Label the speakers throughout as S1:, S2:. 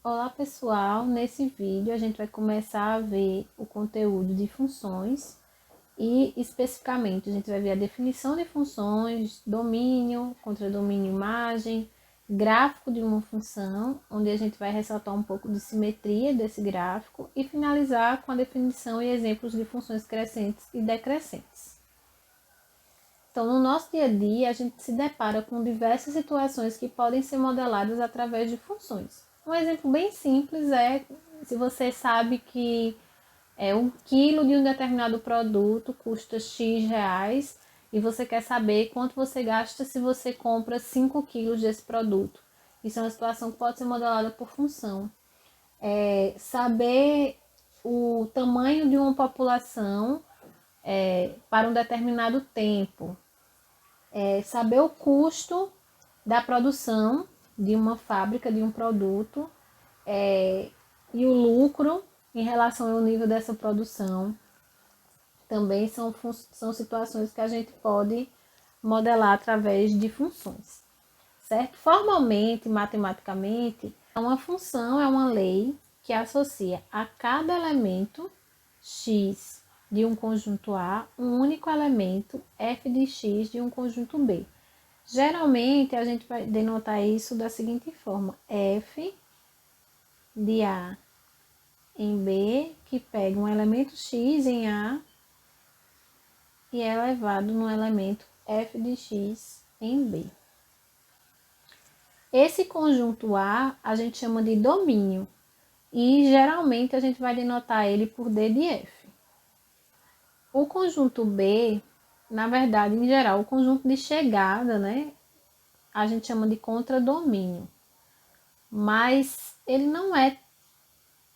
S1: Olá pessoal, nesse vídeo a gente vai começar a ver o conteúdo de funções e especificamente a gente vai ver a definição de funções, domínio, contradomínio, imagem, gráfico de uma função, onde a gente vai ressaltar um pouco de simetria desse gráfico e finalizar com a definição e exemplos de funções crescentes e decrescentes. Então, no nosso dia a dia, a gente se depara com diversas situações que podem ser modeladas através de funções. Um exemplo bem simples é se você sabe que 1 quilo de um determinado produto custa X reais e você quer saber quanto você gasta se você compra 5 quilos desse produto. Isso é uma situação que pode ser modelada por função. Saber o tamanho de uma população para um determinado tempo. Saber o custo da produção de uma fábrica, de um produto, e o lucro em relação ao nível dessa produção. Também são situações que a gente pode modelar através de funções, certo? Formalmente, matematicamente, uma função é uma lei que associa a cada elemento x de um conjunto A um único elemento f de x de um conjunto B. Geralmente, a gente vai denotar isso da seguinte forma: f de A em B, que pega um elemento x em A e é elevado no elemento f de x em B. Esse conjunto A gente chama de domínio e geralmente a gente vai denotar ele por D de F. O conjunto B, na verdade, em geral, o conjunto de chegada, né, a gente chama de contradomínio, mas ele não é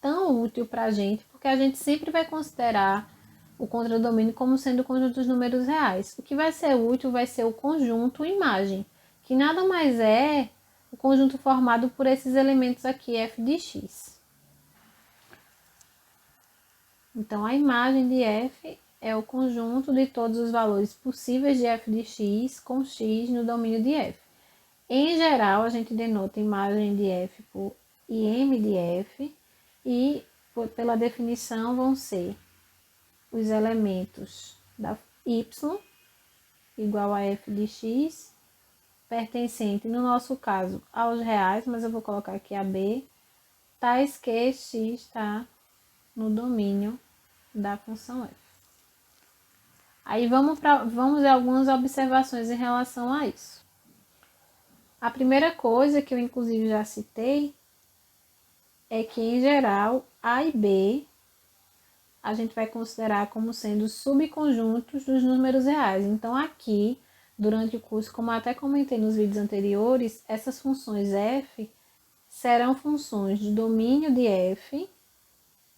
S1: tão útil para a gente porque a gente sempre vai considerar o contradomínio como sendo o conjunto dos números reais. O que vai ser útil vai ser o conjunto imagem, que nada mais é o conjunto formado por esses elementos aqui, f de x. Então, a imagem de f é o conjunto de todos os valores possíveis de f de x com x no domínio de f. Em geral, a gente denota a imagem de f por im de f e, pela definição, vão ser os elementos da y igual a f de x, pertencente, no nosso caso, aos reais, mas eu vou colocar aqui a b, tais que x está no domínio da função f. Aí vamos ver algumas observações em relação a isso. A primeira coisa que eu inclusive já citei é que, em geral, A e B a gente vai considerar como sendo subconjuntos dos números reais. Então, aqui, durante o curso, como eu até comentei nos vídeos anteriores, essas funções f serão funções de domínio de f,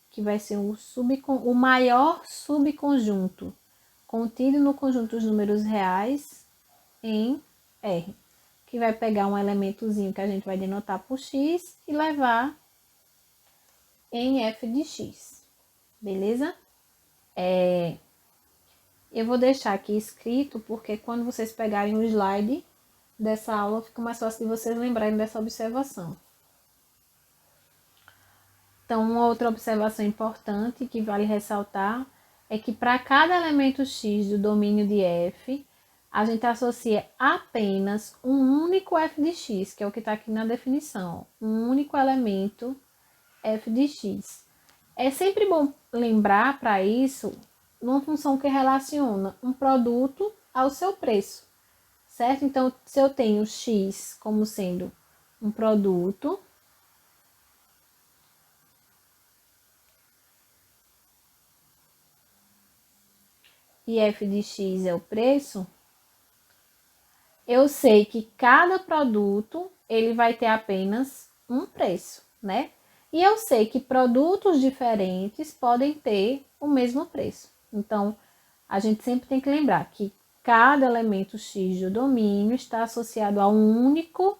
S1: que vai ser o maior subconjunto contido no conjunto dos números reais em R, que vai pegar um elementozinho que a gente vai denotar por x e levar em f de x. Beleza? Eu vou deixar aqui escrito, porque quando vocês pegarem o slide dessa aula, fica mais fácil de vocês lembrarem dessa observação. Então, uma outra observação importante que vale ressaltar é que para cada elemento x do domínio de f, a gente associa apenas um único f de x, que é o que está aqui na definição, um único elemento f de x. É sempre bom lembrar para isso uma função que relaciona um produto ao seu preço, certo? Então, se eu tenho x como sendo um produto, e f de x é o preço, eu sei que cada produto ele vai ter apenas um preço, né? E eu sei que produtos diferentes podem ter o mesmo preço. Então, a gente sempre tem que lembrar que cada elemento x do domínio está associado a um único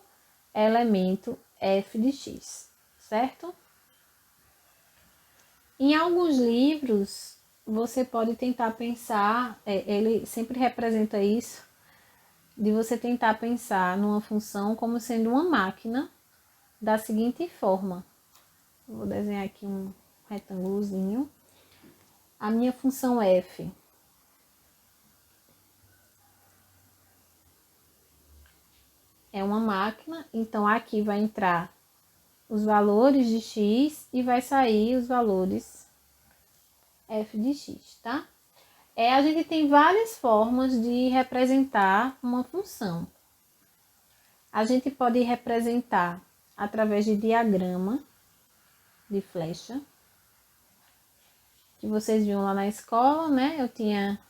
S1: elemento f de x, certo? Em alguns livros, você pode tentar pensar, ele sempre representa isso, de você tentar pensar numa função como sendo uma máquina da seguinte forma. Vou desenhar aqui um retângulozinho. A minha função f é uma máquina, então aqui vai entrar os valores de x e vai sair os valores f de x, tá? A gente tem várias formas de representar uma função. A gente pode representar através de diagrama de flecha, que vocês viram lá na escola, né? Eu tinha...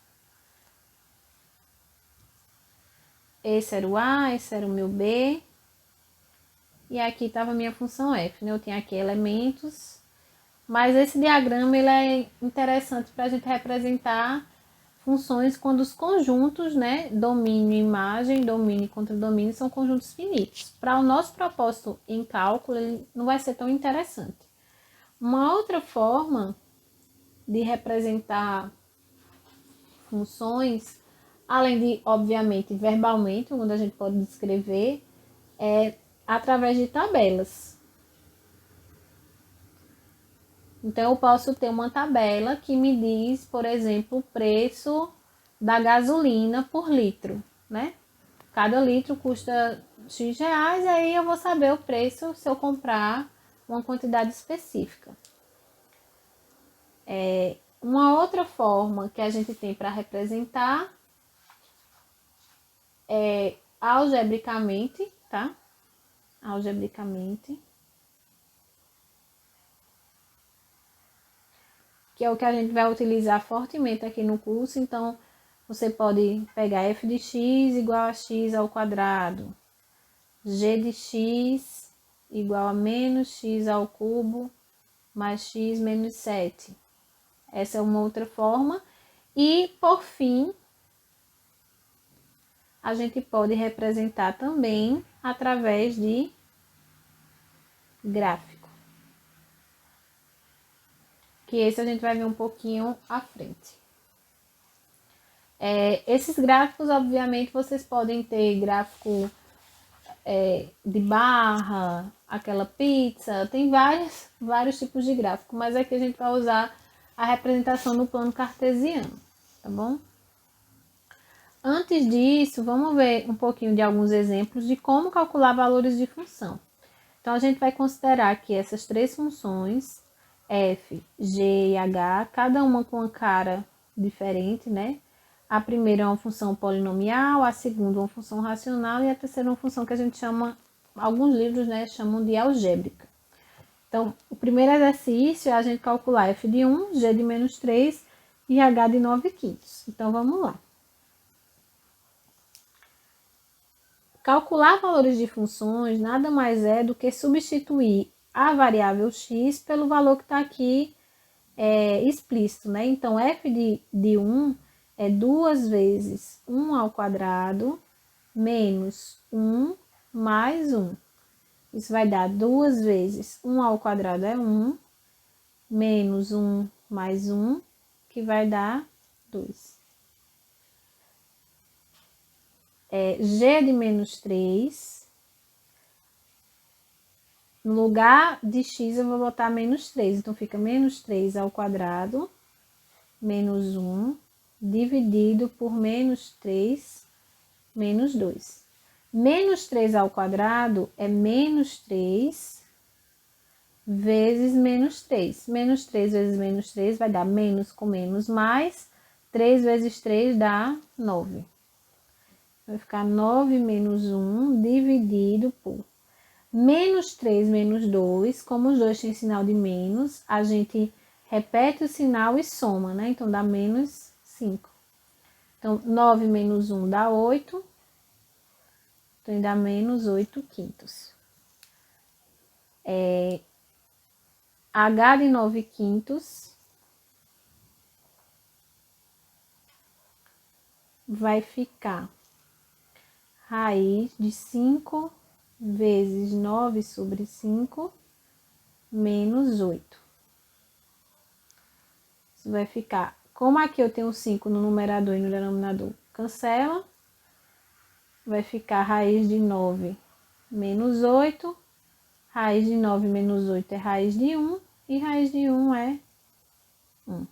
S1: Esse era o A, esse era o meu B. E aqui estava a minha função f, né? Eu tinha aqui elementos. Mas esse diagrama, ele é interessante para a gente representar funções quando os conjuntos, né, domínio, imagem, domínio e contradomínio são conjuntos finitos. Para o nosso propósito em cálculo, ele não vai ser tão interessante. Uma outra forma de representar funções, além de, obviamente, verbalmente, onde a gente pode descrever, é através de tabelas. Então, eu posso ter uma tabela que me diz, por exemplo, o preço da gasolina por litro, né? Cada litro custa X reais, aí eu vou saber o preço se eu comprar uma quantidade específica. Uma outra forma que a gente tem para representar é algebricamente, tá? Algebricamente. Que é o que a gente vai utilizar fortemente aqui no curso. Então, você pode pegar f de x igual a x ao quadrado, g de x igual a menos x ao cubo mais x menos 7. Essa é uma outra forma. E, por fim, a gente pode representar também através de gráfico. Que esse a gente vai ver um pouquinho à frente. Esses gráficos, obviamente, vocês podem ter gráfico de barra, aquela pizza, tem vários tipos de gráfico, mas aqui a gente vai usar a representação no plano cartesiano, tá bom? Antes disso, vamos ver um pouquinho de alguns exemplos de como calcular valores de função. Então, a gente vai considerar que essas três funções, f, g e h, cada uma com uma cara diferente, né? A primeira é uma função polinomial, a segunda uma função racional e a terceira uma função que a gente chama, alguns livros, né, chamam de algébrica. Então, o primeiro exercício é a gente calcular f de 1, g de menos 3 e h de 9/5. Então, vamos lá. Calcular valores de funções nada mais é do que substituir a variável x pelo valor que está aqui explícito, né? Então, f de 1 é 2 vezes 1 ao quadrado menos 1 mais 1. Isso vai dar 2 vezes 1 ao quadrado é 1, menos 1 mais 1, que vai dar 2. G de menos 3. No lugar de x eu vou botar menos 3. Então, fica menos 3 ao quadrado, menos 1, dividido por menos 3, menos 2. Menos 3 ao quadrado é menos 3 vezes menos 3. Menos 3 vezes menos 3 vai dar menos com menos mais. 3 vezes 3 dá 9. Vai ficar 9 menos 1 dividido por menos 3 menos 2. Como os dois têm sinal de menos, a gente repete o sinal e soma, né? Então, dá menos 5. Então, 9 menos 1 dá 8. Então, dá menos 8/5. H de 9/5 vai ficar raiz de 5 vezes 9/5 menos 8. Isso vai ficar, como aqui eu tenho 5 no numerador e no denominador, cancela. Vai ficar raiz de 9 menos 8, Raiz de 9 menos 8 é raiz de 1 e raiz de 1 é 1.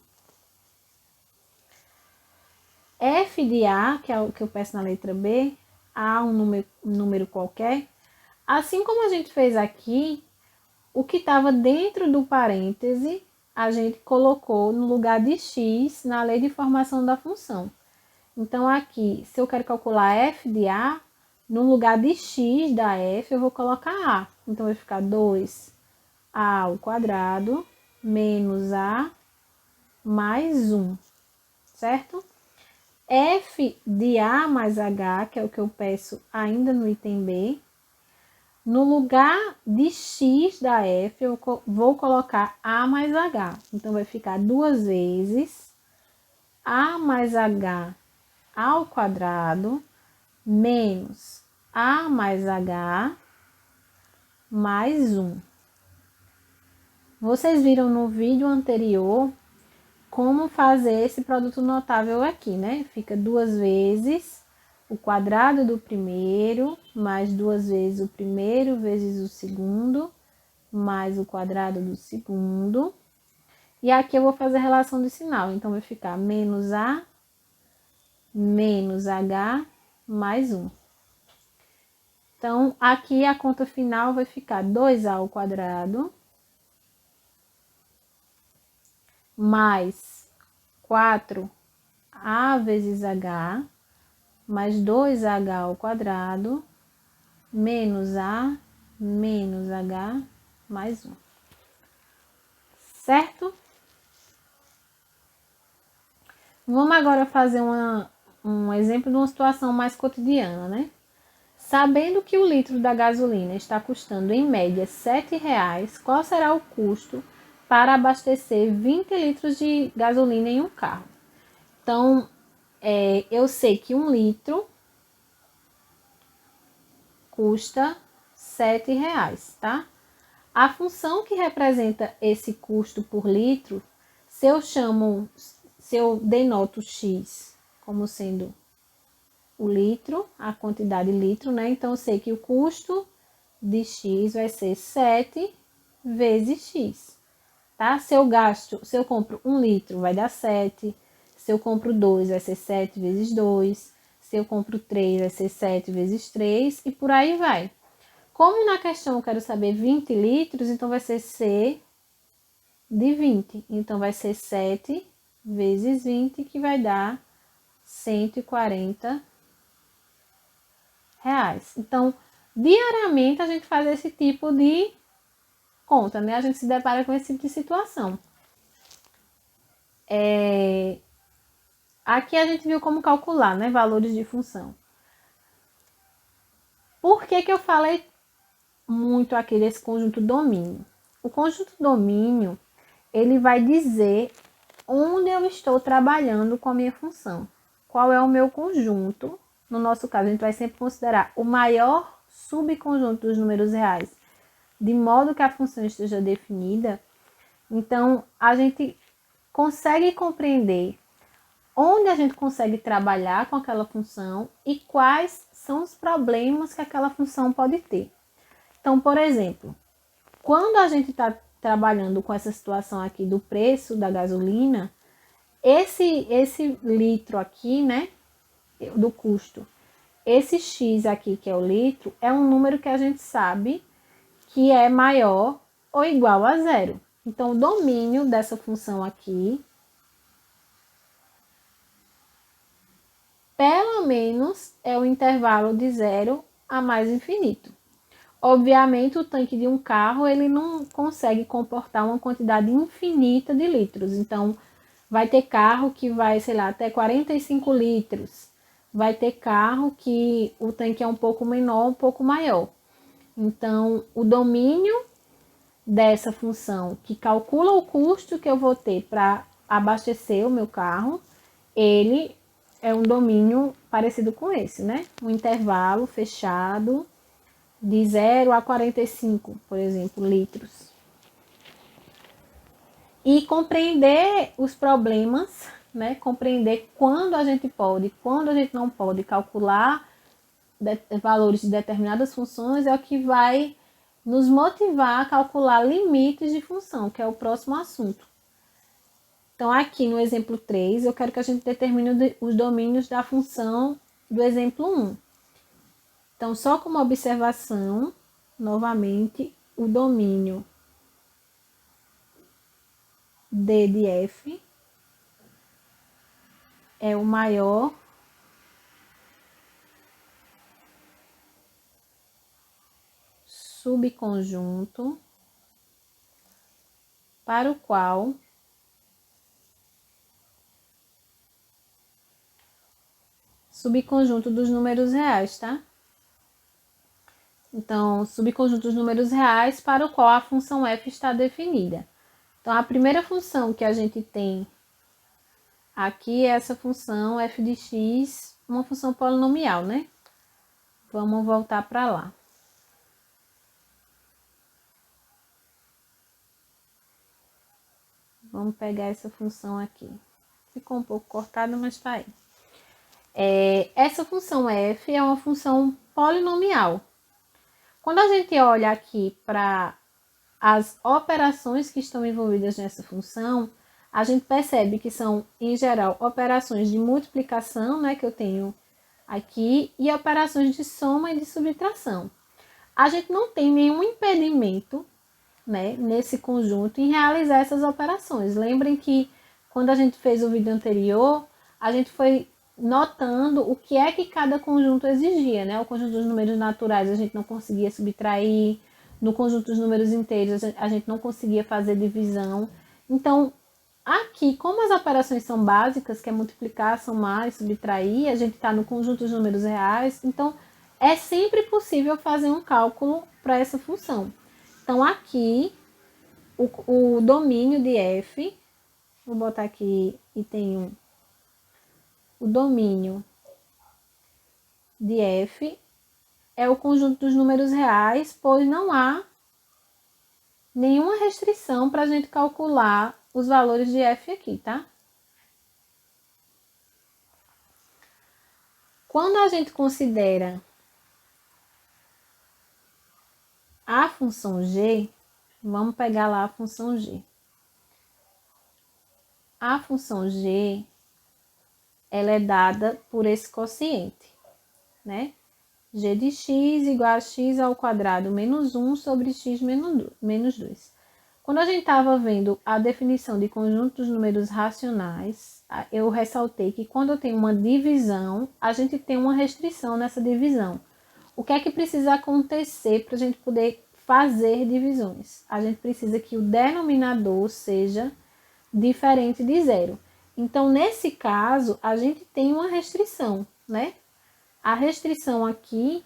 S1: F de A, que é o que eu peço na letra B, A um número qualquer. Assim como a gente fez aqui, o que estava dentro do parêntese, a gente colocou no lugar de x na lei de formação da função. Então, aqui, se eu quero calcular f de A, no lugar de x da f, eu vou colocar A. Então, vai ficar 2A ao quadrado menos A mais 1, certo? F de A mais H, que é o que eu peço ainda no item B, no lugar de x da f, eu vou colocar A mais H. Então, vai ficar 2 vezes A mais H ao quadrado menos A mais H mais 1. Vocês viram no vídeo anterior como fazer esse produto notável aqui, né? Fica 2 vezes o quadrado do primeiro, mais 2 vezes o primeiro vezes o segundo, mais o quadrado do segundo. E aqui eu vou fazer a relação de sinal. Então, vai ficar menos A menos H mais 1. Então, aqui a conta final vai ficar 2A ao quadrado mais 4A vezes H mais 2H ao quadrado menos A menos H mais 1. Certo? Vamos agora fazer um exemplo de uma situação mais cotidiana, né? Sabendo que o litro da gasolina está custando em média R$ 7,00, qual será o custo para abastecer 20 litros de gasolina em um carro? Então, eu sei que 1 litro custa R$ 7,00, tá? A função que representa esse custo por litro, se eu denoto x como sendo o litro, a quantidade litro, né? Então, eu sei que o custo de x vai ser 7 vezes x, tá? Se eu compro 1 litro, vai dar 7. Se eu compro 2, vai ser 7 vezes 2. Se eu compro 3, vai ser 7 vezes 3 e por aí vai. Como na questão eu quero saber 20 litros, então vai ser C de 20. Então, vai ser 7 vezes 20, que vai dar R$ 140. Então, diariamente a gente faz esse tipo de conta, né? A gente se depara com esse tipo de situação. Aqui a gente viu como calcular, né? Valores de função. Por que eu falei muito aqui desse conjunto domínio? O conjunto domínio, ele vai dizer onde eu estou trabalhando com a minha função. Qual é o meu conjunto? No nosso caso, a gente vai sempre considerar o maior subconjunto dos números reais, de modo que a função esteja definida. Então, a gente consegue compreender onde a gente consegue trabalhar com aquela função e quais são os problemas que aquela função pode ter. Então, por exemplo, quando a gente está trabalhando com essa situação aqui do preço da gasolina, esse litro aqui, né, do custo, esse x aqui, que é o litro, é um número que a gente sabe que é maior ou igual a 0. Então, o domínio dessa função aqui, pelo menos, é o intervalo de 0 a mais infinito. Obviamente, o tanque de um carro, ele não consegue comportar uma quantidade infinita de litros. Então, vai ter carro que vai, sei lá, até 45 litros. Vai ter carro que o tanque é um pouco menor, um pouco maior. Então, o domínio dessa função que calcula o custo que eu vou ter para abastecer o meu carro, ele é um domínio parecido com esse, né? Um intervalo fechado de 0 a 45, por exemplo, litros. E compreender os problemas, né? Compreender quando a gente pode, quando a gente não pode calcular valores de determinadas funções é o que vai nos motivar a calcular limites de função, que é o próximo assunto. Então, aqui no exemplo 3, eu quero que a gente determine os domínios da função do exemplo 1. Então, só como observação, novamente, o domínio D de F é o maior subconjunto para o qual subconjunto dos números reais, tá? Então, subconjunto dos números reais para o qual a função f está definida. Então, a primeira função que a gente tem aqui é essa função f de x, uma função polinomial, né? Vamos voltar para lá. Vamos pegar essa função aqui. Ficou um pouco cortada, mas tá aí. Essa função f é uma função polinomial. Quando a gente olha aqui para as operações que estão envolvidas nessa função, a gente percebe que são, em geral, operações de multiplicação, né, que eu tenho aqui, e operações de soma e de subtração. A gente não tem nenhum impedimento, né, nesse conjunto em realizar essas operações. Lembrem que quando a gente fez o vídeo anterior, a gente foi notando o que é que cada conjunto exigia, né? O conjunto dos números naturais a gente não conseguia subtrair, no conjunto dos números inteiros a gente não conseguia fazer divisão. Então, aqui, como as operações são básicas, que é multiplicar, somar e subtrair, a gente está no conjunto dos números reais, então é sempre possível fazer um cálculo para essa função. Então, aqui, o domínio de f, vou botar aqui item 1, o domínio de f é o conjunto dos números reais, pois não há nenhuma restrição para a gente calcular os valores de f aqui, tá? Quando a gente considera a função g, vamos pegar lá a função g. A função g, ela é dada por esse quociente, né? G de x igual a x ao quadrado menos 1 sobre x menos 2. Quando a gente estava vendo a definição de conjunto dos números racionais, eu ressaltei que quando eu tenho uma divisão, a gente tem uma restrição nessa divisão. O que é que precisa acontecer para a gente poder fazer divisões? A gente precisa que o denominador seja diferente de zero. Então, nesse caso, a gente tem uma restrição, né? A restrição aqui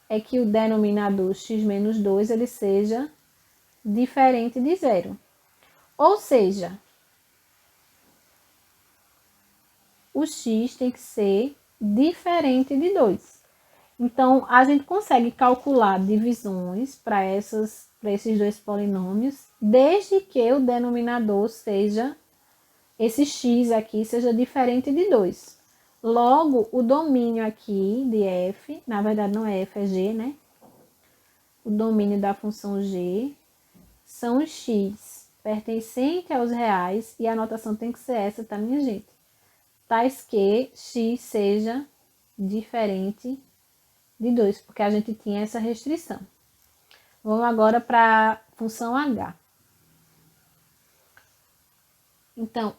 S1: é que o denominador x menos 2 ele seja diferente de zero. Ou seja, o x tem que ser diferente de 2. Então, a gente consegue calcular divisões para esses dois polinômios, desde que o denominador seja, esse x aqui, seja diferente de 2. Logo, o domínio aqui de f, na verdade não é f, é g, né? O domínio da função g são os x pertencentes aos reais, e a notação tem que ser essa, tá, minha gente? Tais que x seja diferente de 2, porque a gente tinha essa restrição. Vamos agora para a função h. Então,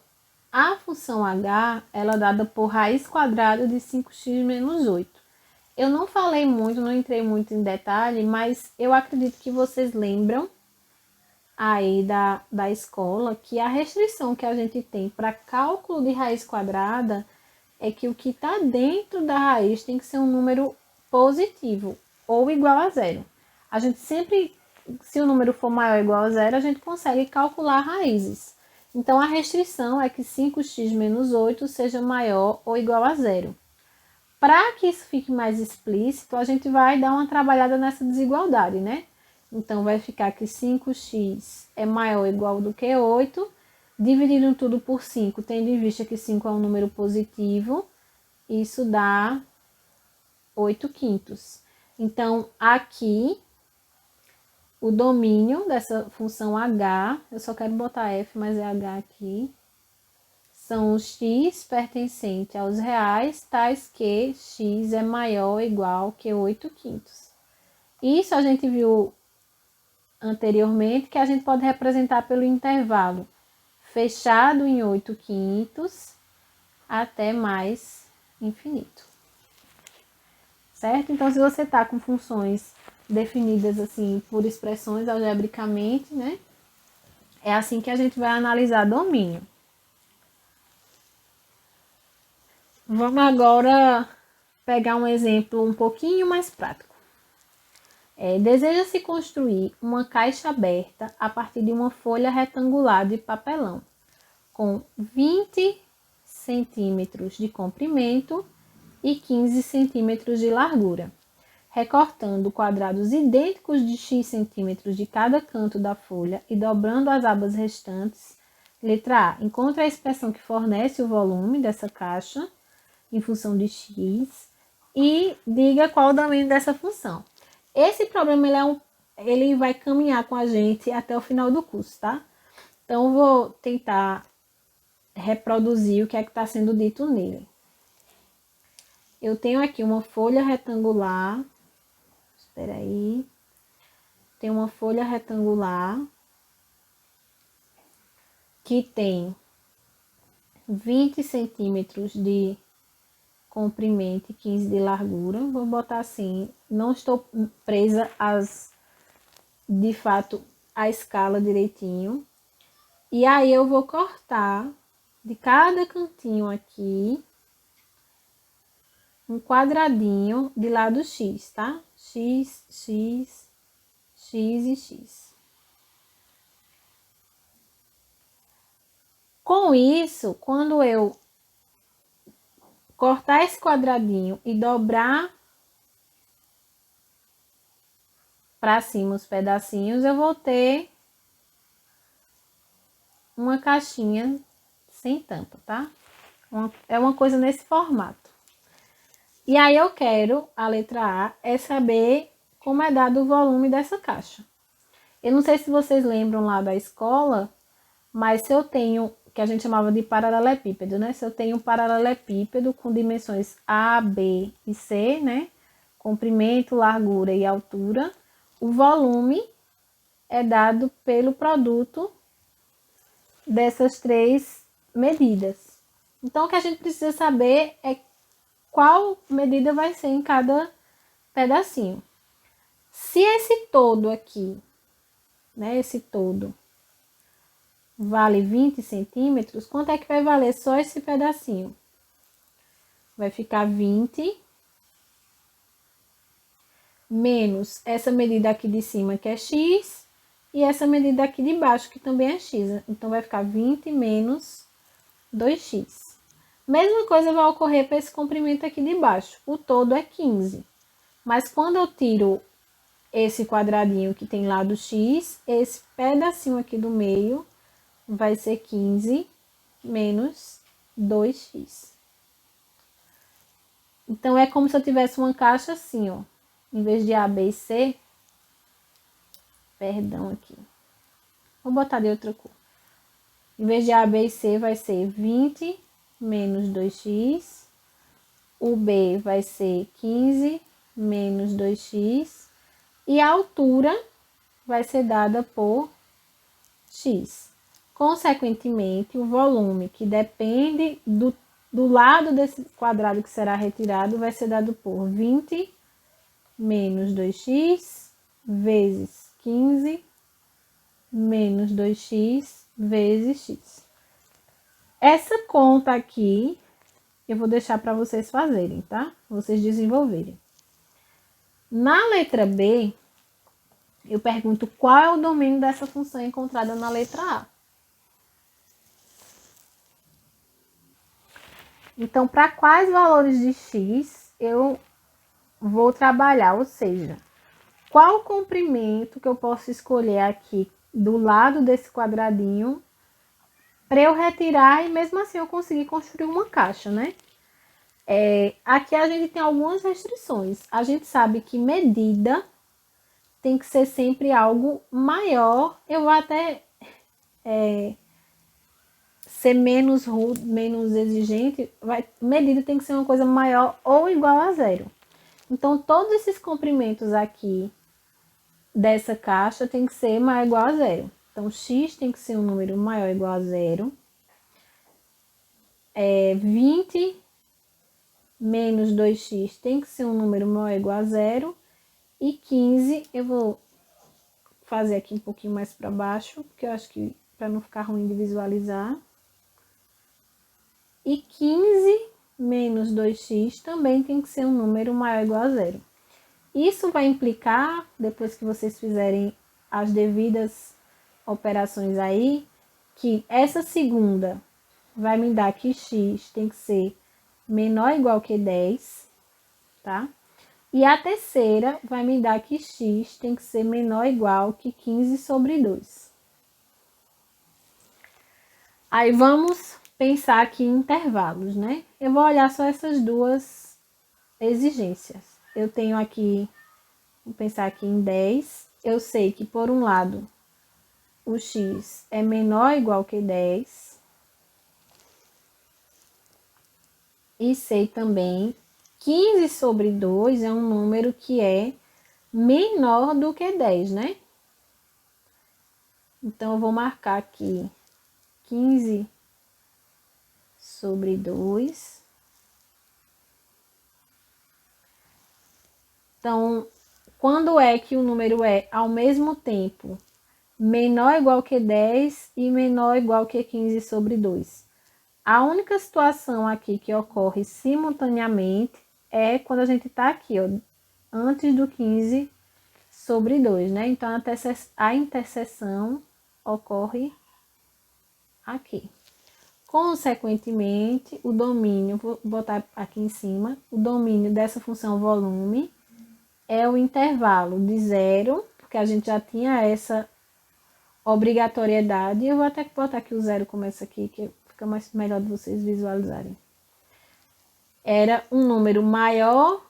S1: a função h, ela é dada por raiz quadrada de 5x menos 8. Eu não falei muito, não entrei muito em detalhe, mas eu acredito que vocês lembram aí da escola que a restrição que a gente tem para cálculo de raiz quadrada é que o que está dentro da raiz tem que ser um número positivo ou igual a zero. A gente sempre, se o número for maior ou igual a zero, a gente consegue calcular raízes. Então, a restrição é que 5x menos 8 seja maior ou igual a zero. Para que isso fique mais explícito, a gente vai dar uma trabalhada nessa desigualdade, né? Então, vai ficar que 5x é maior ou igual do que 8, dividindo tudo por 5, tendo em vista que 5 é um número positivo, isso dá 8 quintos. Então, aqui, o domínio dessa função h, eu só quero botar f, mas é h aqui, são os x pertencentes aos reais, tais que x é maior ou igual que 8/5. Isso a gente viu anteriormente, que a gente pode representar pelo intervalo fechado em 8/5 até mais infinito. Certo? Então, se você está com funções definidas assim por expressões algebricamente, né? É assim que a gente vai analisar domínio. Vamos agora pegar um exemplo um pouquinho mais prático. Deseja-se construir uma caixa aberta a partir de uma folha retangular de papelão com 20 centímetros de comprimento e 15 centímetros de largura, recortando quadrados idênticos de x centímetros de cada canto da folha e dobrando as abas restantes. Letra A. Encontre a expressão que fornece o volume dessa caixa em função de x e diga qual o domínio dessa função. Esse problema ele vai caminhar com a gente até o final do curso, tá? Então, eu vou tentar reproduzir o que é que está sendo dito nele. Eu tenho aqui uma folha retangular. Espera aí. Tem uma folha retangular que tem 20 centímetros de comprimento e 15 de largura. Vou botar assim, não estou presa de fato a escala direitinho. E aí eu vou cortar de cada cantinho aqui um quadradinho de lado x, tá? X, x, x e x. Com isso, quando eu cortar esse quadradinho e dobrar para cima os pedacinhos, eu vou ter uma caixinha sem tampa, tá? É uma coisa nesse formato. E aí eu quero, a letra A, é saber como é dado o volume dessa caixa. Eu não sei se vocês lembram lá da escola, mas se eu tenho, que a gente chamava de paralelepípedo, né? Se eu tenho um paralelepípedo com dimensões A, B e C, né? Comprimento, largura e altura, o volume é dado pelo produto dessas três medidas. Então, o que a gente precisa saber é qual medida vai ser em cada pedacinho. Se esse todo aqui, né, esse todo, vale 20 centímetros, quanto é que vai valer só esse pedacinho? Vai ficar 20 menos essa medida aqui de cima, que é x, e essa medida aqui de baixo, que também é x. Então, vai ficar 20 menos 2x. Mesma coisa vai ocorrer para esse comprimento aqui de baixo. O todo é 15. Mas quando eu tiro esse quadradinho que tem lado x, esse pedacinho aqui do meio vai ser 15 menos 2x. Então, é como se eu tivesse uma caixa assim, ó. Em vez de A, B e C, perdão aqui. Vou botar de outra cor. Em vez de A, B e C, vai ser 20 menos 2x. O B vai ser 15 menos 2x. E a altura vai ser dada por x. Consequentemente, o volume, que depende do lado desse quadrado que será retirado, vai ser dado por 20 menos 2x vezes 15 menos 2x vezes x. Essa conta aqui eu vou deixar para vocês fazerem, tá? Vocês desenvolverem. Na letra B, eu pergunto qual é o domínio dessa função encontrada na letra A. Então, para quais valores de x eu vou trabalhar? Ou seja, qual o comprimento que eu posso escolher aqui do lado desse quadradinho para eu retirar e mesmo assim eu conseguir construir uma caixa, né? Aqui a gente tem algumas restrições. A gente sabe que medida tem que ser sempre algo maior. Eu vou até ser menos rude, menos exigente. Medida tem que ser uma coisa maior ou igual a zero. Então, todos esses comprimentos aqui dessa caixa tem que ser maior ou igual a zero. Então, x tem que ser um número maior ou igual a zero. 20 menos 2x tem que ser um número maior ou igual a zero. E 15, eu vou fazer aqui um pouquinho mais para baixo, porque eu acho que para não ficar ruim de visualizar. E 15 menos 2x também tem que ser um número maior ou igual a zero. Isso vai implicar, depois que vocês fizerem as devidas operações aí, que essa segunda vai me dar que x tem que ser menor ou igual que 10, tá? E a terceira vai me dar que x tem que ser menor ou igual que 15 sobre 2. Aí vamos pensar aqui em intervalos, né? Eu vou olhar só essas duas exigências. Eu tenho aqui, vou pensar aqui em 10. Eu sei que, por um lado, o x é menor ou igual que 10. E sei também 15 sobre 2 é um número que é menor do que 10, né? Então, eu vou marcar aqui 15 sobre 2. Então, quando é que o número é ao mesmo tempo menor ou igual que 10 e menor ou igual que 15 sobre 2? A única situação aqui que ocorre simultaneamente é quando a gente está aqui, ó, antes do 15 sobre 2, né? Então, a interseção ocorre aqui. Consequentemente, o domínio, vou botar aqui em cima, o domínio dessa função volume é o intervalo de zero, porque a gente já tinha essa obrigatoriedade. Eu vou até botar aqui o zero, começa aqui, que fica melhor de vocês visualizarem. Era um número maior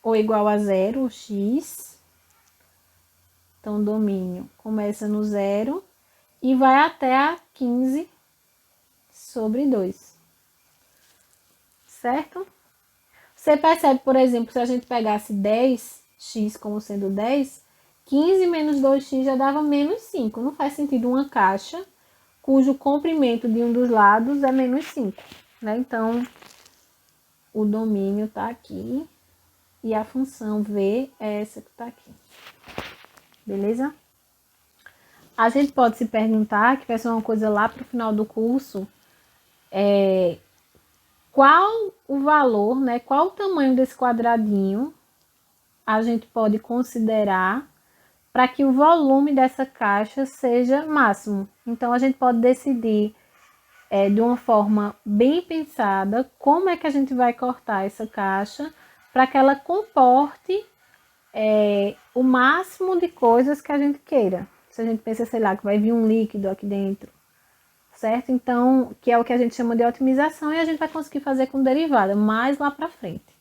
S1: ou igual a zero, o x. Então, o domínio começa no zero e vai até a 15 sobre 2. Certo? Você percebe, por exemplo, se a gente pegasse 10x como sendo 10, 15 menos 2x já dava menos 5. Não faz sentido uma caixa cujo comprimento de um dos lados é menos 5, né? Então, o domínio está aqui e a função v é essa que está aqui. Beleza? A gente pode se perguntar, que vai ser uma coisa lá para o final do curso, qual o valor, né? Qual o tamanho desse quadradinho a gente pode considerar para que o volume dessa caixa seja máximo. Então, a gente pode decidir de uma forma bem pensada como é que a gente vai cortar essa caixa para que ela comporte o máximo de coisas que a gente queira. Se a gente pensa, sei lá, que vai vir um líquido aqui dentro, certo? Então, que é o que a gente chama de otimização e a gente vai conseguir fazer com derivada mais lá para frente.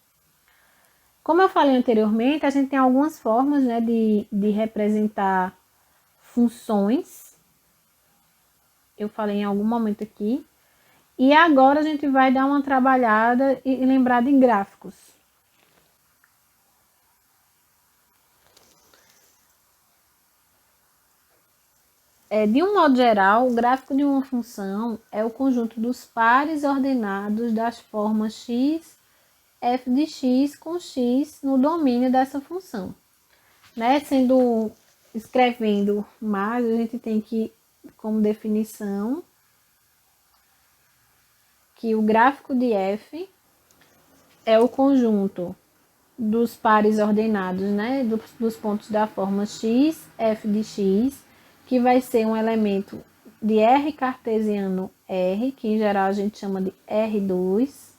S1: Como eu falei anteriormente, a gente tem algumas formas, né, de representar funções. Eu falei em algum momento aqui. E agora a gente vai dar uma trabalhada e lembrar de gráficos. De um modo geral, o gráfico de uma função é o conjunto dos pares ordenados das formas x, f de x com x no domínio dessa função. Né? Escrevendo mais, a gente tem que, como definição, que o gráfico de f é o conjunto dos pares ordenados, né? Dos pontos da forma x, f de x, que vai ser um elemento de R cartesiano R, que em geral a gente chama de R2,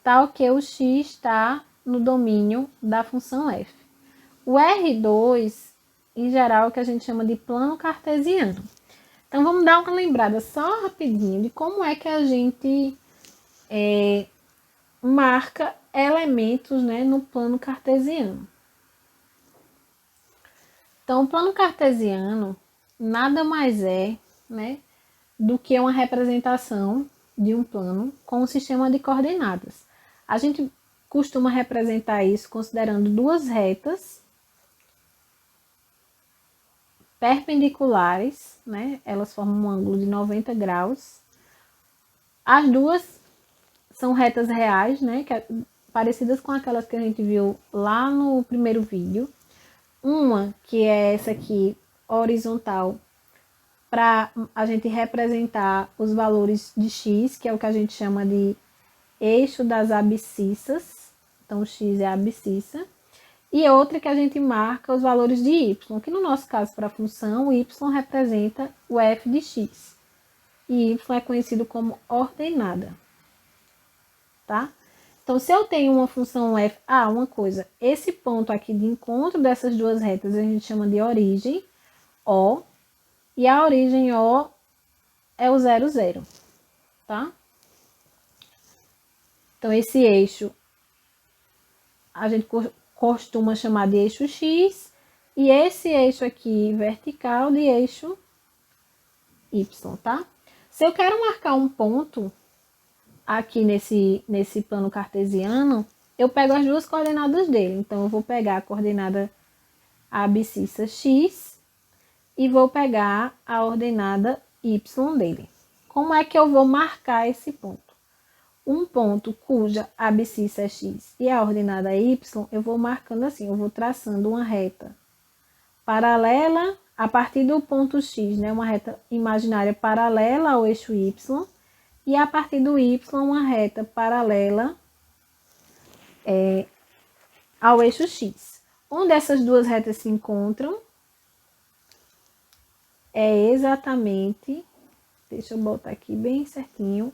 S1: tal que o x está no domínio da função f. O R2, em geral, é o que a gente chama de plano cartesiano. Então, vamos dar uma lembrada só rapidinho de como é que a gente marca elementos, né, no plano cartesiano. Então, o plano cartesiano nada mais é, né, do que uma representação de um plano com um sistema de coordenadas. A gente costuma representar isso considerando duas retas perpendiculares, né? Elas formam um ângulo de 90 graus. As duas são retas reais, né? Parecidas com aquelas que a gente viu lá no primeiro vídeo. Uma que é essa aqui, horizontal, para a gente representar os valores de x, que é o que a gente chama de eixo das abscissas. Então, o x é a abscissa. E outra que a gente marca os valores de y, que no nosso caso, para a função, o y representa o f de x. E y é conhecido como ordenada. Tá? Então, se eu tenho uma função f... uma coisa. Esse ponto aqui de encontro dessas duas retas a gente chama de origem, O. E a origem O é o 0, 0. Tá? Então, esse eixo a gente costuma chamar de eixo X, e esse eixo aqui vertical de eixo Y, tá? Se eu quero marcar um ponto aqui nesse plano cartesiano, eu pego as duas coordenadas dele. Então, eu vou pegar a coordenada abscissa X e vou pegar a ordenada Y dele. Como é que eu vou marcar esse ponto? Um ponto cuja abscissa é x e a ordenada é y, eu vou marcando assim, eu vou traçando uma reta paralela a partir do ponto x, né, uma reta imaginária paralela ao eixo y, e a partir do y, uma reta paralela ao eixo x. Onde essas duas retas se encontram é exatamente, deixa eu botar aqui bem certinho,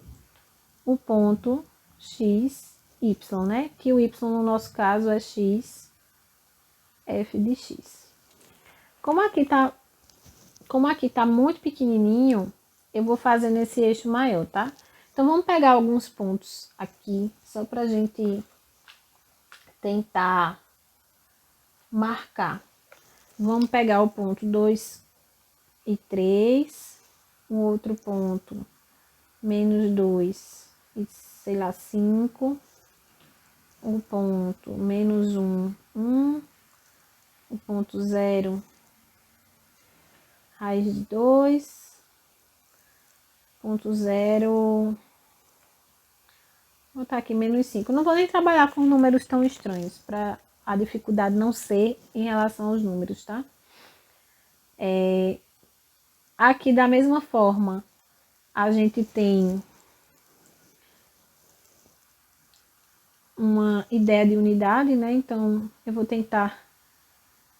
S1: o ponto x, y, né? Que o y no nosso caso é x, f de x. Como aqui tá muito pequenininho, eu vou fazer nesse eixo maior, tá? Então, vamos pegar alguns pontos aqui, só pra gente tentar marcar. Vamos pegar o ponto 2 e 3, um outro ponto, menos 2 e, sei lá, 5, o ponto menos 1, 1, o ponto 0, raiz de 2, ponto 0, vou botar aqui menos 5. Não vou nem trabalhar com números tão estranhos, para a dificuldade não ser em relação aos números, tá? Aqui, da mesma forma, a gente tem uma ideia de unidade, né? Então, eu vou tentar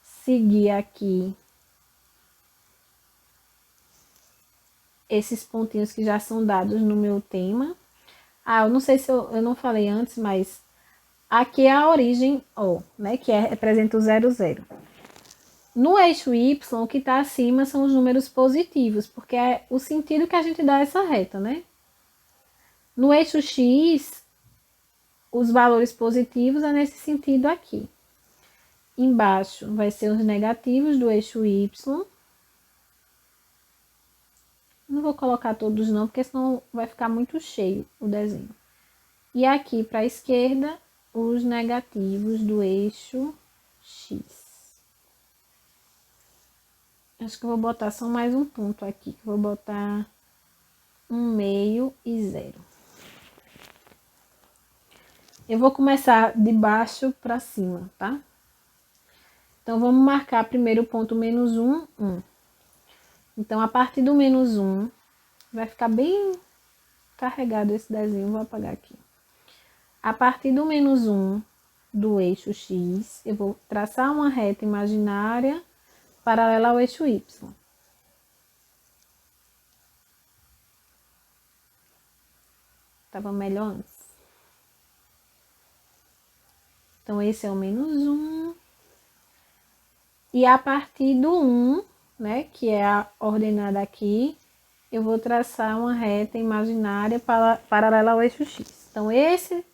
S1: seguir aqui esses pontinhos que já são dados no meu tema. Eu não sei se eu não falei antes, mas aqui é a origem O, né? Que representa o 0, 0. No eixo Y, o que está acima são os números positivos, porque é o sentido que a gente dá a essa reta, né? No eixo X, os valores positivos é nesse sentido aqui. Embaixo vai ser os negativos do eixo Y. Não vou colocar todos não, porque senão vai ficar muito cheio o desenho. E aqui para a esquerda, os negativos do eixo X. Acho que eu vou botar só mais um ponto aqui, que eu vou botar 1/2 e 0. Eu vou começar de baixo para cima, tá? Então, vamos marcar primeiro o ponto menos 1, 1. Então, a partir do menos 1, vai ficar bem carregado esse desenho, vou apagar aqui. A partir do menos 1 do eixo X, eu vou traçar uma reta imaginária paralela ao eixo Y. Estava melhor antes. Então, esse é o menos 1. E a partir do 1, né, que é a ordenada aqui, eu vou traçar uma reta imaginária paralela ao eixo X. Então, esse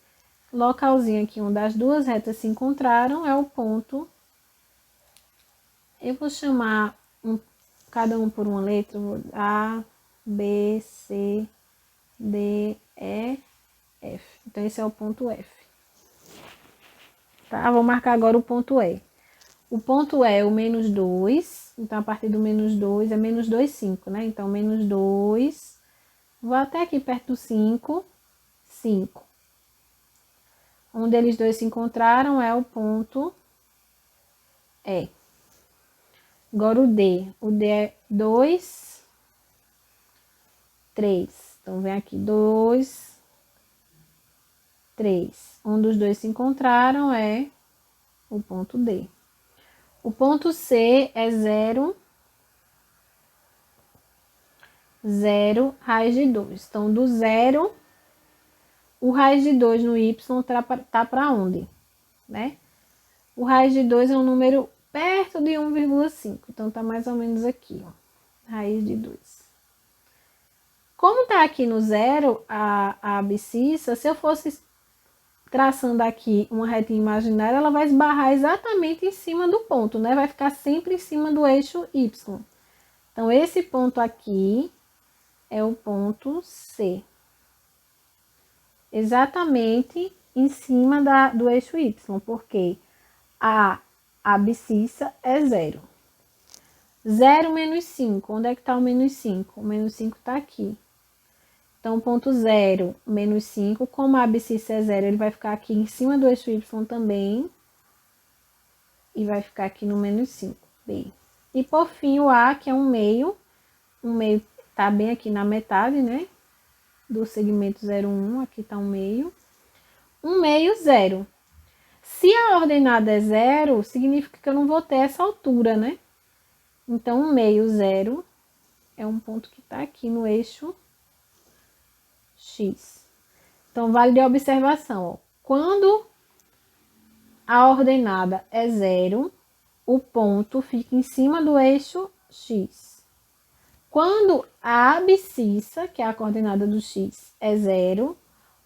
S1: localzinho aqui, onde as duas retas se encontraram, é o ponto Eu vou chamar cada um por uma letra. A, B, C, D, E, F. Então, esse é o ponto F. Tá? Vou marcar agora o ponto E. O ponto E é o menos 2. Então, a partir do menos 2 é menos 2, 5, né? Então, menos 2. Vou até aqui perto do 5. 5. Onde eles dois se encontraram é o ponto E. Agora o D. O D é 2, 3. Então, vem aqui 2, 3. Onde os dois se encontraram é o ponto D. O ponto C é 0, 0, raiz de 2. Então, do 0, o raiz de 2 no Y tá para onde? Né? O raiz de 2 é um número perto de 1,5. Então, tá mais ou menos aqui, ó. Raiz de 2. Como tá aqui no 0, a abscissa, se eu fosse traçando aqui uma retinha imaginária, ela vai esbarrar exatamente em cima do ponto, né? Vai ficar sempre em cima do eixo Y. Então, esse ponto aqui é o ponto C. Exatamente em cima do eixo Y, porque a abscissa é 0. 0 menos 5. Onde é que está o menos 5? O menos 5 está aqui. Então, ponto 0 menos 5, como a abscissa é 0, ele vai ficar aqui em cima do eixo Y também. E vai ficar aqui no menos 5, B. E por fim, o A, que é um meio. Um meio tá bem aqui na metade, né? Do segmento 0,1, aqui tá um meio. Um meio, 0. Se a ordenada é 0, significa que eu não vou ter essa altura, né? Então, um meio, 0, é um ponto que tá aqui no eixo X. Então, vale de observação, ó. Quando a ordenada é 0, o ponto fica em cima do eixo X. Quando a abscissa, que é a coordenada do X, é 0,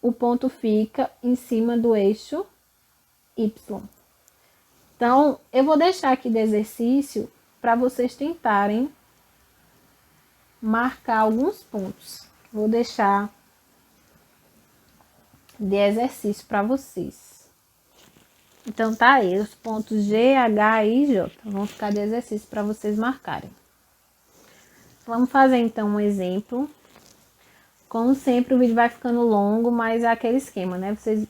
S1: o ponto fica em cima do eixo Y. Então, eu vou deixar aqui de exercício para vocês tentarem marcar alguns pontos. Vou deixar de exercício para vocês. Então, tá aí, os pontos G, H, I e J. Vão ficar de exercício para vocês marcarem. Vamos fazer, então, um exemplo. Como sempre, o vídeo vai ficando longo, mas é aquele esquema, né? Vocês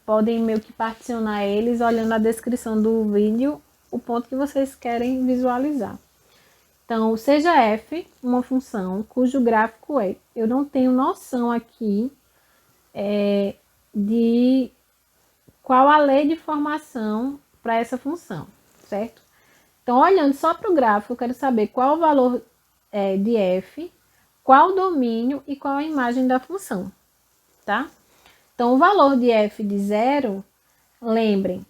S1: podem meio que particionar eles olhando a descrição do vídeo, o ponto que vocês querem visualizar. Então, seja f uma função cujo gráfico é. Eu não tenho noção aqui de qual a lei de formação para essa função, certo? Então, olhando só para o gráfico, eu quero saber qual o valor de f, qual o domínio e qual a imagem da função, tá? Então, o valor de f de 0, lembrem,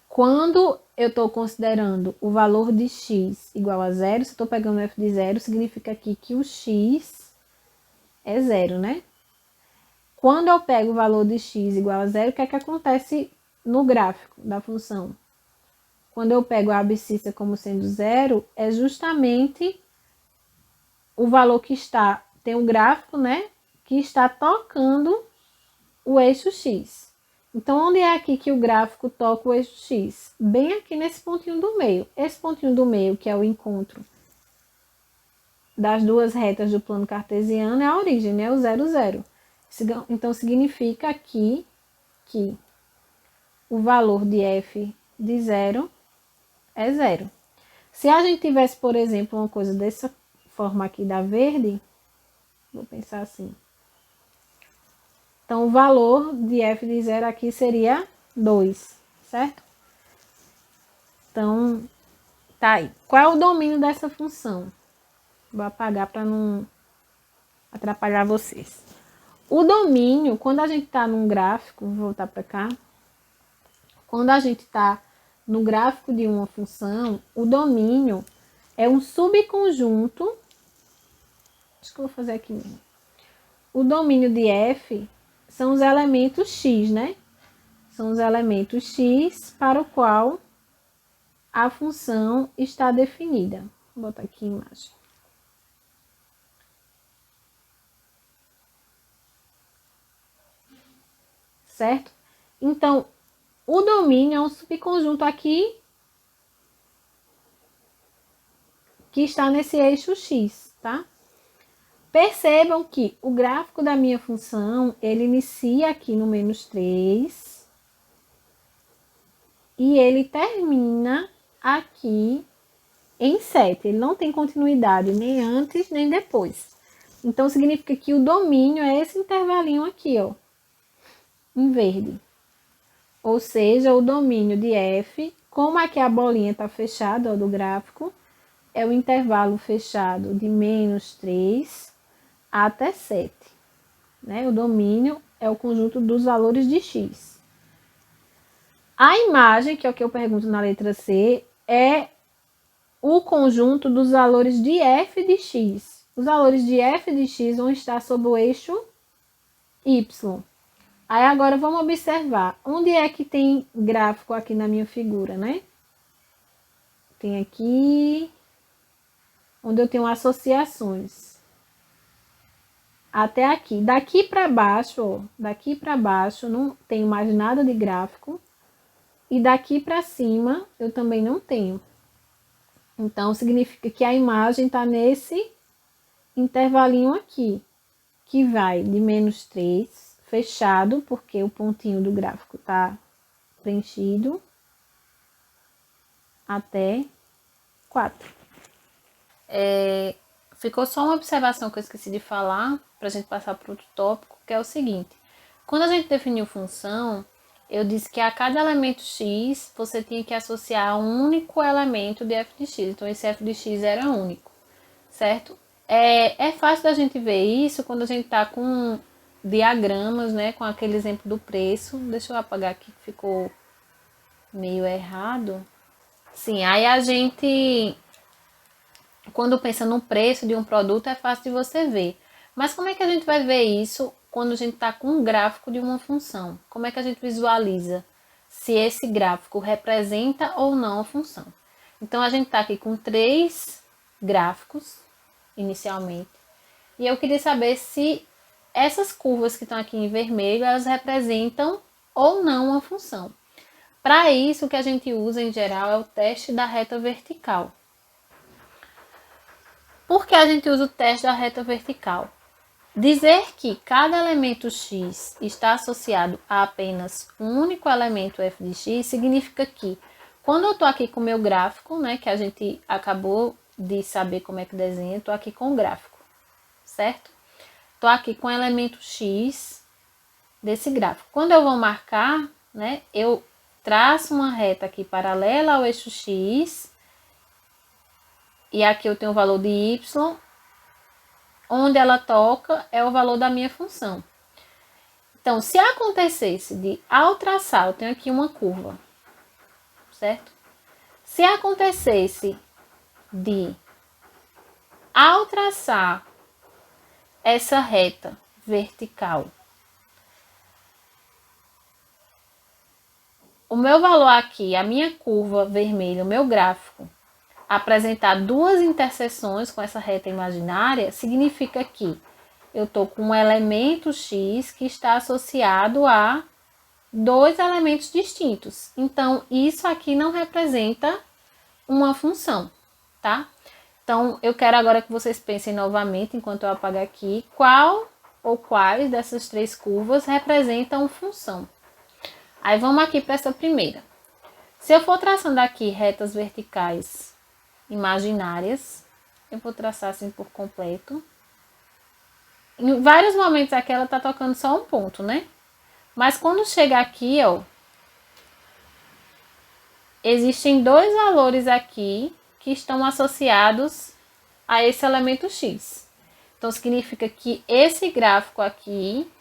S1: quando eu estou considerando o valor de x igual a 0, se eu estou pegando f de 0, significa aqui que o x é 0, né? Quando eu pego o valor de x igual a 0, o que é que acontece no gráfico da função? Quando eu pego a abscissa como sendo 0, é justamente o valor que está, tem um gráfico, né? Que está tocando o eixo x. Então, onde é aqui que o gráfico toca o eixo x? Bem aqui nesse pontinho do meio. Esse pontinho do meio, que é o encontro das duas retas do plano cartesiano, é a origem, né? O 0, 0. Então, significa aqui que o valor de f de 0 é 0. Se a gente tivesse, por exemplo, uma coisa dessa forma aqui da verde, vou pensar assim. Então, o valor de f de 0 aqui seria 2, certo? Então, tá aí. Qual é o domínio dessa função? Vou apagar para não atrapalhar vocês. O domínio, quando a gente está num gráfico, vou voltar para cá. Quando a gente está no gráfico de uma função, o domínio é um subconjunto. Acho que eu vou fazer aqui mesmo. O domínio de f são os elementos x, né? São os elementos x para o qual a função está definida. Vou botar aqui a imagem. Certo? Então, o domínio é um subconjunto aqui que está nesse eixo X, tá? Percebam que o gráfico da minha função, ele inicia aqui no -3 e ele termina aqui em 7. Ele não tem continuidade nem antes nem depois. Então, significa que o domínio é esse intervalinho aqui, ó, em verde. Ou seja, o domínio de f, como aqui a bolinha está fechada, ó, do gráfico, é o intervalo fechado de -3 até 7. Né? O domínio é o conjunto dos valores de x. A imagem, que é o que eu pergunto na letra C, é o conjunto dos valores de f de x. Os valores de f de x vão estar sob o eixo y. Aí agora vamos observar onde é que tem gráfico aqui na minha figura, né? Tem aqui onde eu tenho associações. Até aqui. Daqui para baixo, ó, daqui para baixo não tenho mais nada de gráfico. E daqui para cima eu também não tenho. Então, significa que a imagem está nesse intervalinho aqui, que vai de -3, fechado, porque o pontinho do gráfico está preenchido, até 4. Ficou só uma observação que eu esqueci de falar, para a gente passar para outro tópico, que é o seguinte. Quando a gente definiu função, eu disse que a cada elemento x, você tinha que associar um único elemento de f de x. Então, esse f de x era único, certo? É fácil da gente ver isso quando a gente está com diagramas, né? Com aquele exemplo do preço. Deixa eu apagar aqui que ficou meio errado. Sim, aí a gente, quando pensa no preço de um produto, é fácil de você ver. Mas como é que a gente vai ver isso quando a gente está com um gráfico de uma função? Como é que a gente visualiza se esse gráfico representa ou não a função? Então, a gente está aqui com 3 gráficos, inicialmente. E eu queria saber se essas curvas que estão aqui em vermelho, elas representam ou não uma função. Para isso, o que a gente usa em geral é o teste da reta vertical. Por que a gente usa o teste da reta vertical? Dizer que cada elemento x está associado a apenas um único elemento f de x significa que, quando eu estou aqui com o meu gráfico, né, que a gente acabou de saber como é que desenha, estou aqui com o gráfico, certo? Estou aqui com o elemento x desse gráfico. Quando eu vou marcar, né, eu traço uma reta aqui paralela ao eixo x, e aqui eu tenho o valor de y, onde ela toca é o valor da minha função. Então, se acontecesse de, ao traçar, eu tenho aqui uma curva, certo? Se acontecesse de, ao traçar essa reta vertical, o meu valor aqui, a minha curva vermelha, o meu gráfico, apresentar duas interseções com essa reta imaginária, significa que eu estou com um elemento x que está associado a 2 elementos distintos. Então, isso aqui não representa uma função, tá? Então, eu quero agora que vocês pensem novamente, enquanto eu apagar aqui, qual ou quais dessas 3 curvas representam função. Aí, vamos aqui para essa primeira. Se eu for traçando aqui retas verticais imaginárias, eu vou traçar assim por completo. Em vários momentos aqui ela tá tocando só um ponto, né? Mas quando chega aqui, ó, existem 2 valores aqui que estão associados a esse elemento x. Então, significa que esse gráfico aqui,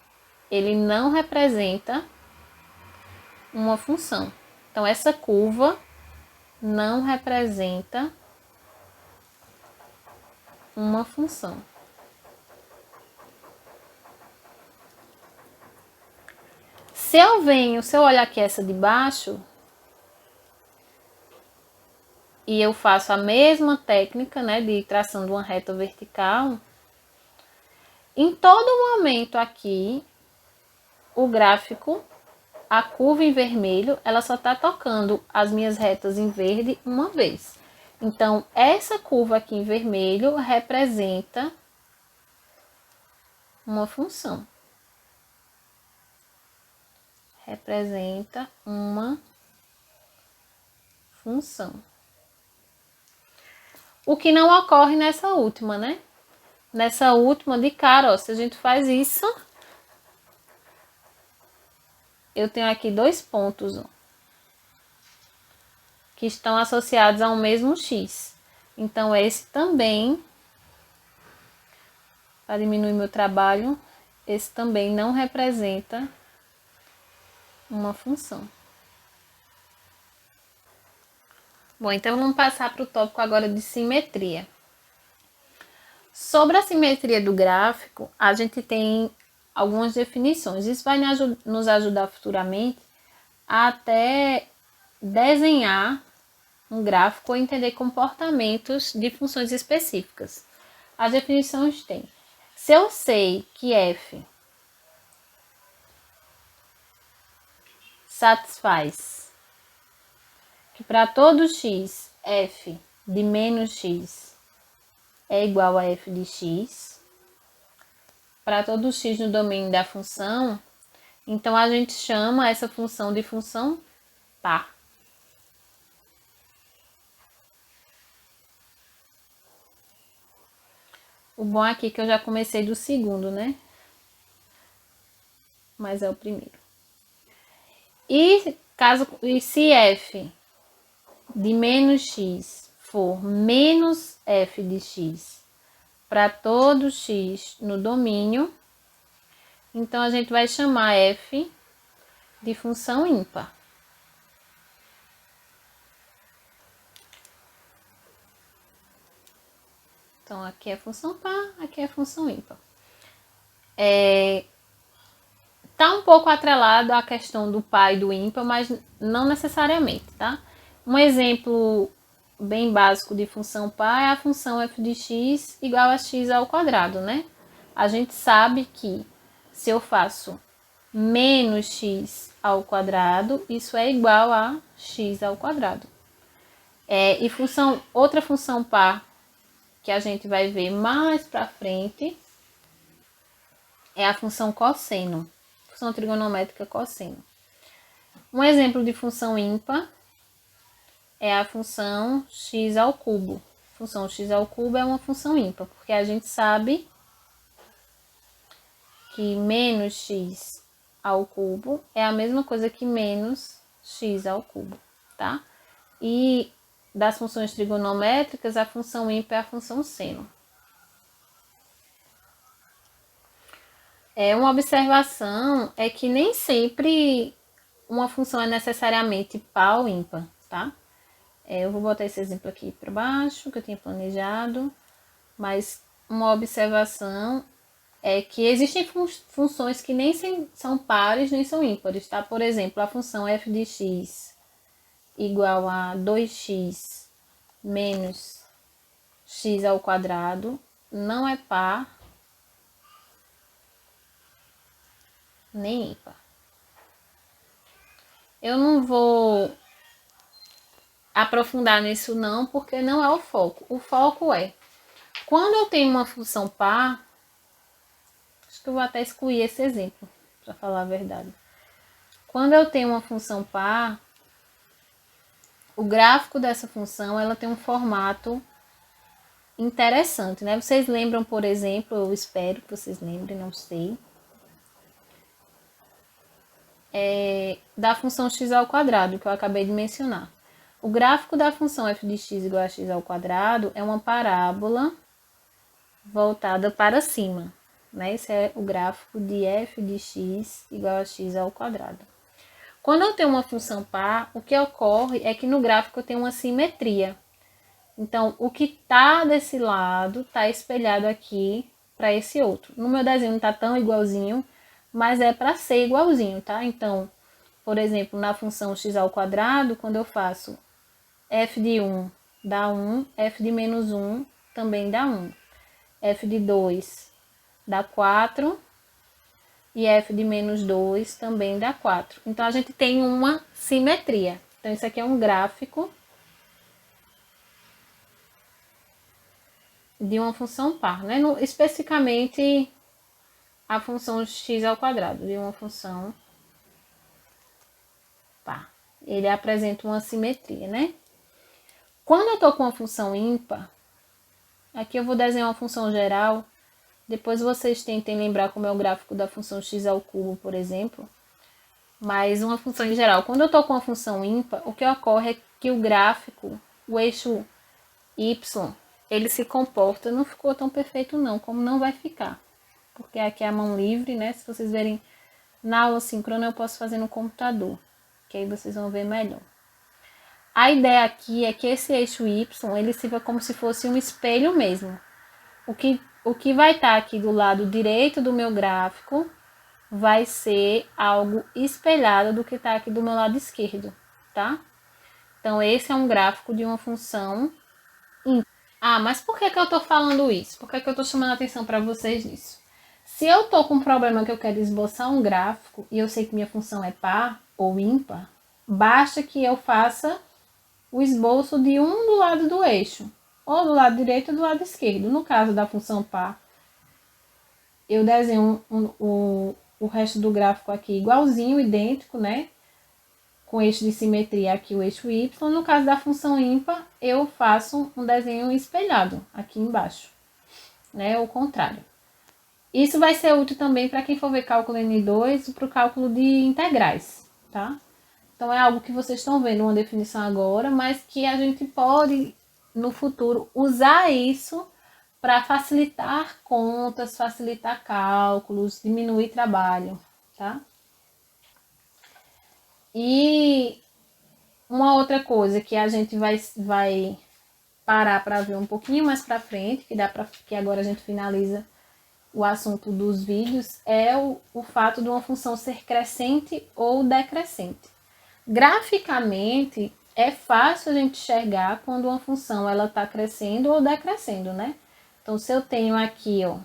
S1: ele não representa uma função. Então, essa curva não representa uma função. Se eu olhar aqui essa de baixo, e eu faço a mesma técnica, né, de traçando uma reta vertical, em todo momento aqui, o gráfico, a curva em vermelho, ela só está tocando as minhas retas em verde uma vez. Então, essa curva aqui em vermelho representa uma função. Representa uma função. O que não ocorre nessa última, né? Nessa última, de cara, ó, se a gente faz isso, eu tenho aqui dois pontos, ó, que estão associados ao mesmo x. Então, esse também, para diminuir meu trabalho, esse também não representa uma função. Bom, então vamos passar para o tópico agora de simetria. Sobre a simetria do gráfico, a gente tem algumas definições. Isso vai nos ajudar futuramente a até desenhar um gráfico ou entender comportamentos de funções específicas. As definições têm: se eu sei que f satisfaz que para todo x, f de menos x é igual a f de x, para todo x no domínio da função, então a gente chama essa função de função par. O bom aqui é que eu já comecei do segundo, né? Mas é o primeiro. E se f de menos x for menos f de x para todo x no domínio, então a gente vai chamar f de função ímpar. Então, aqui é função par, aqui é função ímpar. Tá um pouco atrelado à questão do par e do ímpar, mas não necessariamente, tá? Um exemplo bem básico de função par é a função f de x igual a x ao quadrado, né? A gente sabe que se eu faço menos x ao quadrado, isso é igual a x ao quadrado. E outra função par que a gente vai ver mais para frente é a função cosseno, função trigonométrica cosseno. Um exemplo de função ímpar é a função x ao cubo. A função x ao cubo é uma função ímpar, porque a gente sabe que menos x ao cubo é a mesma coisa que menos x ao cubo, tá? E das funções trigonométricas, a função ímpar é a função seno. Uma observação é que nem sempre uma função é necessariamente par ou ímpar, tá? Eu vou botar esse exemplo aqui para baixo, que eu tinha planejado, mas uma observação é que existem funções que nem são pares nem são ímpares, tá? Por exemplo, a função f de x igual a 2x menos x ao quadrado não é par nem ímpar. Eu não vou aprofundar nisso não, porque não é o foco. O foco é, quando eu tenho uma função par, acho que eu vou até excluir esse exemplo, para falar a verdade. Quando eu tenho uma função par, o gráfico dessa função, ela tem um formato interessante, né? Vocês lembram, por exemplo, eu espero que vocês lembrem, não sei, da função x ao quadrado, que eu acabei de mencionar. O gráfico da função f de x igual a x ao quadrado é uma parábola voltada para cima, né? Esse é o gráfico de f de x igual a x ao quadrado. Quando eu tenho uma função par, o que ocorre é que no gráfico eu tenho uma simetria. Então, o que está desse lado está espelhado aqui para esse outro. No meu desenho não está tão igualzinho, mas é para ser igualzinho, tá? Então, por exemplo, na função x ao quadrado, quando eu faço f de 1 dá 1, f de menos 1 também dá 1. F de 2 dá 4 e f de menos 2 também dá 4. Então, a gente tem uma simetria. Então, isso aqui é um gráfico de uma função par, né? Especificamente, a função x ao quadrado de uma função par. Ele apresenta uma simetria, né? Quando eu estou com uma função ímpar, aqui eu vou desenhar uma função geral. Depois vocês tentem lembrar como é o gráfico da função x ao cubo, por exemplo. Mas uma função em geral, quando eu estou com uma função ímpar, o que ocorre é que o gráfico, o eixo y, ele se comporta, não ficou tão perfeito não, como não vai ficar. Porque aqui é a mão livre, né? Se vocês verem na aula síncrona, eu posso fazer no computador, que aí vocês vão ver melhor. A ideia aqui é que esse eixo y, ele sirva como se fosse um espelho mesmo. O que vai estar aqui do lado direito do meu gráfico vai ser algo espelhado do que está aqui do meu lado esquerdo, tá? Então, esse é um gráfico de uma função ímpar. Ah, mas por que eu estou falando isso? Por que eu estou chamando a atenção para vocês nisso? Se eu estou com um problema que eu quero esboçar um gráfico e eu sei que minha função é par ou ímpar, basta que eu faça o esboço de um do lado do eixo, ou do lado direito ou do lado esquerdo. No caso da função par, eu desenho o resto do gráfico aqui igualzinho, idêntico, né? Com eixo de simetria aqui, o eixo y. No caso da função ímpar, eu faço um desenho espelhado aqui embaixo, né? O contrário. Isso vai ser útil também para quem for ver cálculo N2 e para o cálculo de integrais, tá? Então, é algo que vocês estão vendo uma definição agora, mas que a gente pode, no futuro, usar isso para facilitar contas, facilitar cálculos, diminuir trabalho, tá? E uma outra coisa que a gente vai parar para ver um pouquinho mais para frente, que agora a gente finaliza o assunto dos vídeos, é o fato de uma função ser crescente ou decrescente. Graficamente, é fácil a gente enxergar quando uma função ela está crescendo ou decrescendo, né? Então, se eu tenho aqui, ó,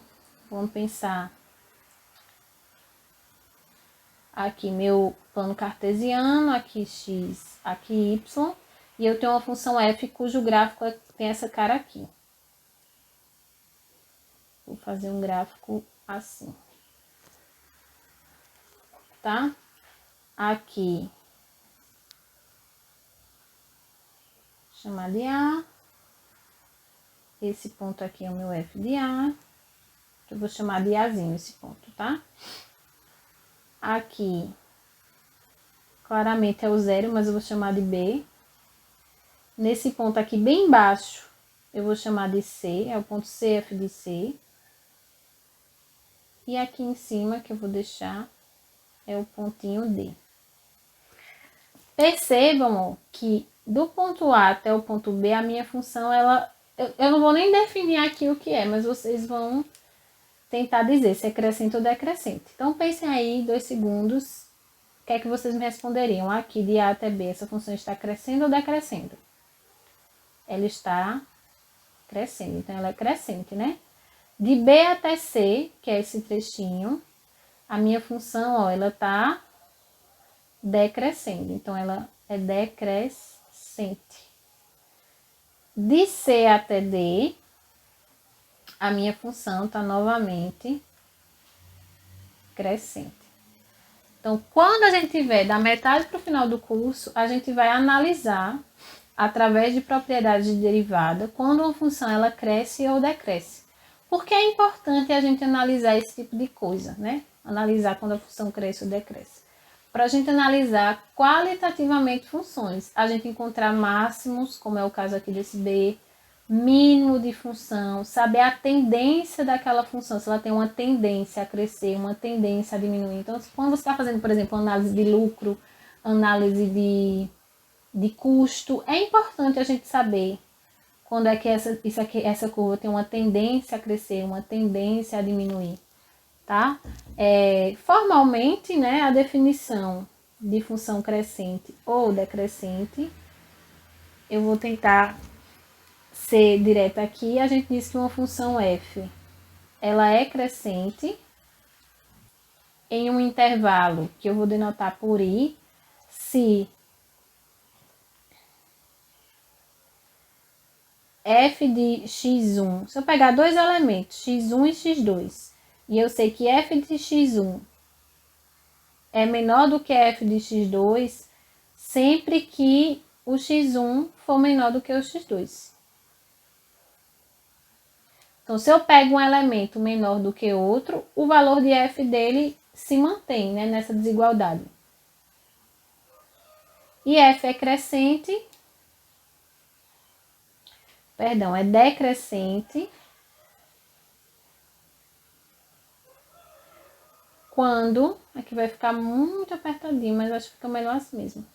S1: vamos pensar aqui meu plano cartesiano, aqui x, aqui y, e eu tenho uma função f cujo gráfico tem essa cara aqui. Vou fazer um gráfico assim, tá? Aqui, chamar de A. Esse ponto aqui é o meu f de A. Eu vou chamar de Azinho esse ponto, tá? Aqui, claramente é o 0, mas eu vou chamar de B. Nesse ponto aqui bem embaixo, eu vou chamar de C, é o ponto CF de C. E aqui em cima, que eu vou deixar, é o pontinho D. Percebam, ó, que do ponto A até o ponto B, a minha função, eu não vou nem definir aqui o que é, mas vocês vão tentar dizer se é crescente ou decrescente. Então, pensem aí, 2 segundos, o que é que vocês me responderiam? Aqui, de A até B, essa função está crescendo ou decrescendo? Ela está crescendo, então ela é crescente, né? De B até C, que é esse trechinho, a minha função, ó, ela está decrescendo, então ela é decrescente. De C até D, a minha função está novamente crescente. Então, quando a gente tiver da metade para o final do curso, a gente vai analisar, através de propriedades de derivada, quando uma função ela cresce ou decresce. Por que é importante a gente analisar esse tipo de coisa, né? Analisar quando a função cresce ou decresce. Para a gente analisar qualitativamente funções, a gente encontrar máximos, como é o caso aqui desse B, mínimo de função, saber a tendência daquela função, se ela tem uma tendência a crescer, uma tendência a diminuir. Então, quando você está fazendo, por exemplo, análise de lucro, análise de custo, é importante a gente saber quando é que essa curva tem uma tendência a crescer, uma tendência a diminuir, tá? Formalmente, né, a definição de função crescente ou decrescente, eu vou tentar ser direta aqui, a gente diz que uma função f, ela é crescente em um intervalo que eu vou denotar por i, se f de x1, se eu pegar dois elementos, x1 e x2, e eu sei que f de x1 é menor do que f de x2, sempre que o x1 for menor do que o x2. Então, se eu pego um elemento menor do que outro, o valor de f dele se mantém, né, nessa desigualdade. E f é crescente, perdão, é decrescente quando, aqui vai ficar muito apertadinho, mas acho que fica melhor assim mesmo.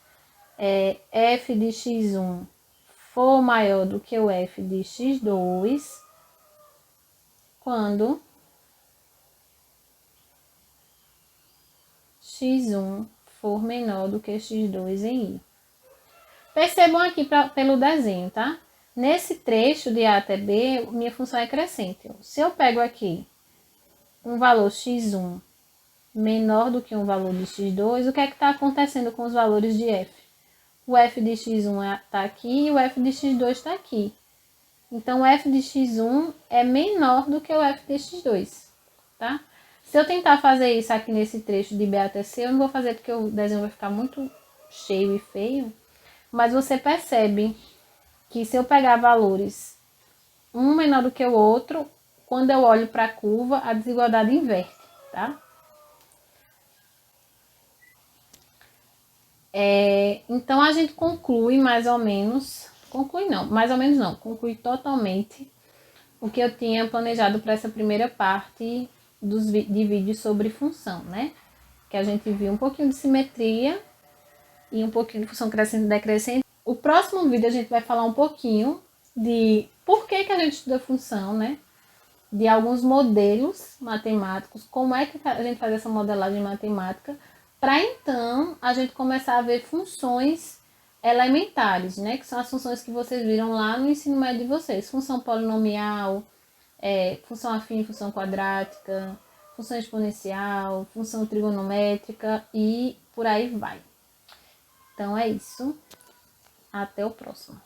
S1: F de x1 for maior do que o f de x2, quando x1 for menor do que x2 em i. Percebam aqui pelo desenho, tá? Nesse trecho de A até B, minha função é crescente. Se eu pego aqui um valor x1 menor do que um valor de x2, o que é que está acontecendo com os valores de f? O f de x1 está aqui e o f de x2 está aqui. Então, o f de x1 é menor do que o f de x2, tá? Se eu tentar fazer isso aqui nesse trecho de B até C, eu não vou fazer porque o desenho vai ficar muito cheio e feio. Mas você percebe que se eu pegar valores um menor do que o outro, quando eu olho para a curva, a desigualdade inverte, tá? Então, a gente conclui mais ou menos, conclui totalmente o que eu tinha planejado para essa primeira parte de vídeos sobre função, né? Que a gente viu um pouquinho de simetria e um pouquinho de função crescente e decrescente. O próximo vídeo a gente vai falar um pouquinho de por que a gente estuda função, né? De alguns modelos matemáticos, como é que a gente faz essa modelagem matemática, para então a gente começar a ver funções elementares, né? Que são as funções que vocês viram lá no ensino médio de vocês. Função polinomial, função afim, função quadrática, função exponencial, função trigonométrica e por aí vai. Então é isso. Até o próximo.